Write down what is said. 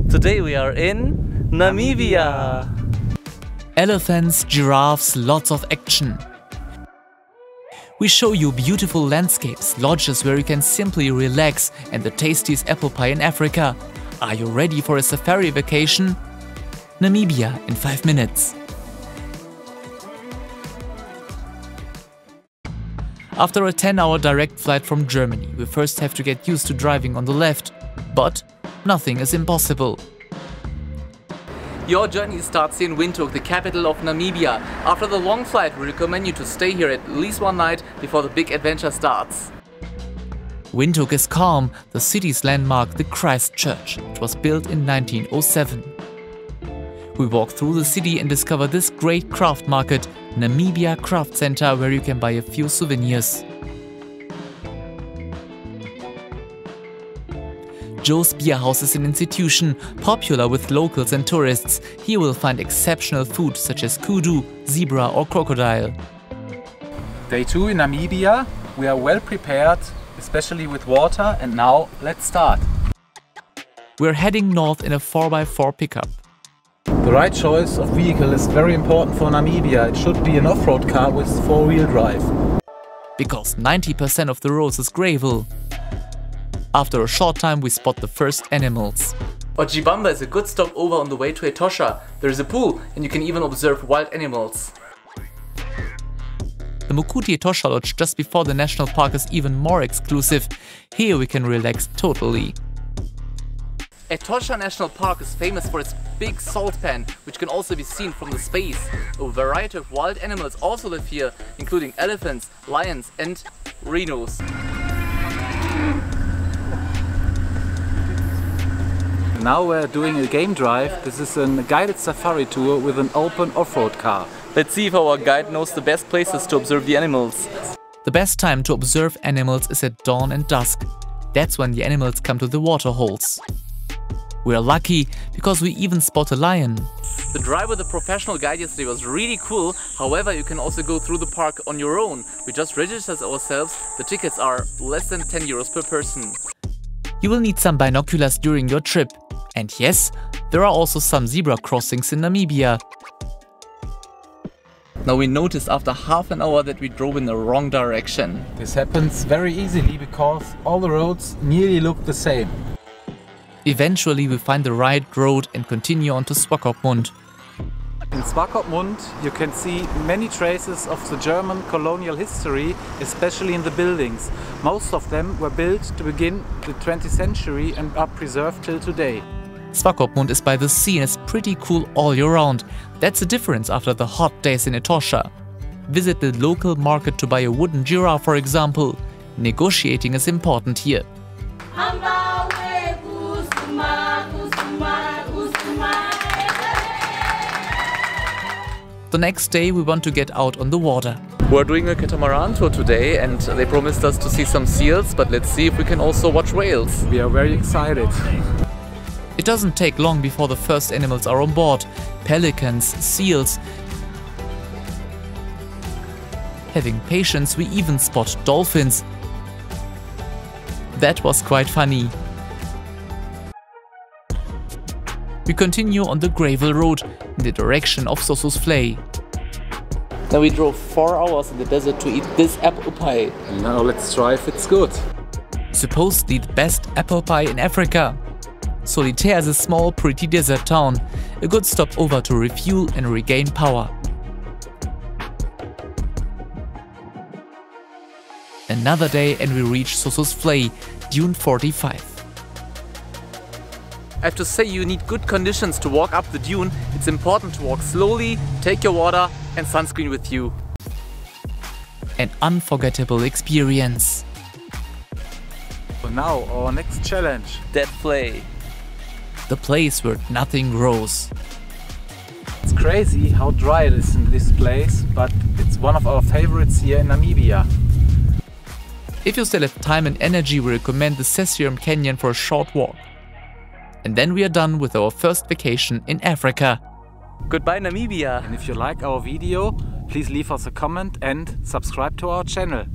Today we are in Namibia. Elephants, giraffes, lots of action. We show you beautiful landscapes, lodges where you can simply relax, and the tastiest apple pie in Africa. Are you ready for a safari vacation? Namibia in 5 minutes. After a 10-hour direct flight from Germany, we first have to get used to driving on the left. But nothing is impossible. Your journey starts here in Windhoek, the capital of Namibia. After the long flight, we recommend you to stay here at least one night before the big adventure starts. Windhoek is calm, the city's landmark, the Christ Church. It was built in 1907. We walk through the city and discover this great craft market, Namibia Craft Center, where you can buy a few souvenirs. Joe's Beerhouse is an institution, popular with locals and tourists. Here you will find exceptional food such as kudu, zebra or crocodile. Day 2 in Namibia. We are well prepared, especially with water, and now let's start. We're heading north in a 4x4 pickup. The right choice of vehicle is very important for Namibia. It should be an off-road car with 4-wheel drive. Because 90% of the roads is gravel. After a short time we spot the first animals. Ojibamba is a good stopover on the way to Etosha. There is a pool and you can even observe wild animals. The Mokuti Etosha Lodge just before the national park is even more exclusive. Here we can relax totally. Etosha National Park is famous for its big salt pan, which can also be seen from the space. A variety of wild animals also live here, including elephants, lions and rhinos. Now we're doing a game drive. This is a guided safari tour with an open off-road car. Let's see if our guide knows the best places to observe the animals. The best time to observe animals is at dawn and dusk. That's when the animals come to the waterholes. We're lucky because we even spot a lion. The drive with a professional guide yesterday was really cool. However, you can also go through the park on your own. We just registered ourselves. The tickets are less than 10 euros per person. You will need some binoculars during your trip. And yes, there are also some zebra crossings in Namibia. Now we noticed after half an hour that we drove in the wrong direction. This happens very easily because all the roads nearly look the same. Eventually we find the right road and continue on to Swakopmund. In Swakopmund you can see many traces of the German colonial history, especially in the buildings. Most of them were built to begin the 20th century and are preserved till today. Swakopmund is by the sea and it's pretty cool all year round. That's the difference after the hot days in Etosha. Visit the local market to buy a wooden giraffe, for example. Negotiating is important here. The next day we want to get out on the water. We're doing a catamaran tour today and they promised us to see some seals, but let's see if we can also watch whales. We are very excited. It doesn't take long before the first animals are on board. Pelicans, seals. Having patience, we even spot dolphins. That was quite funny. We continue on the gravel road in the direction of Sossusvlei. Now we drove 4 hours in the desert to eat this apple pie. And now let's try if it's good. Supposedly the best apple pie in Africa. Solitaire is a small, pretty desert town. A good stopover to refuel and regain power. Another day and we reach Sossusvlei, Dune 45. I have to say, you need good conditions to walk up the dune. It's important to walk slowly, take your water and sunscreen with you. An unforgettable experience. So now our next challenge. Dead Flay. The place where nothing grows. It's crazy how dry it is in this place, but it's one of our favorites here in Namibia. If you still have time and energy, we recommend the Sesame Canyon for a short walk. And then we are done with our first vacation in Africa. Goodbye Namibia! And if you like our video, please leave us a comment and subscribe to our channel.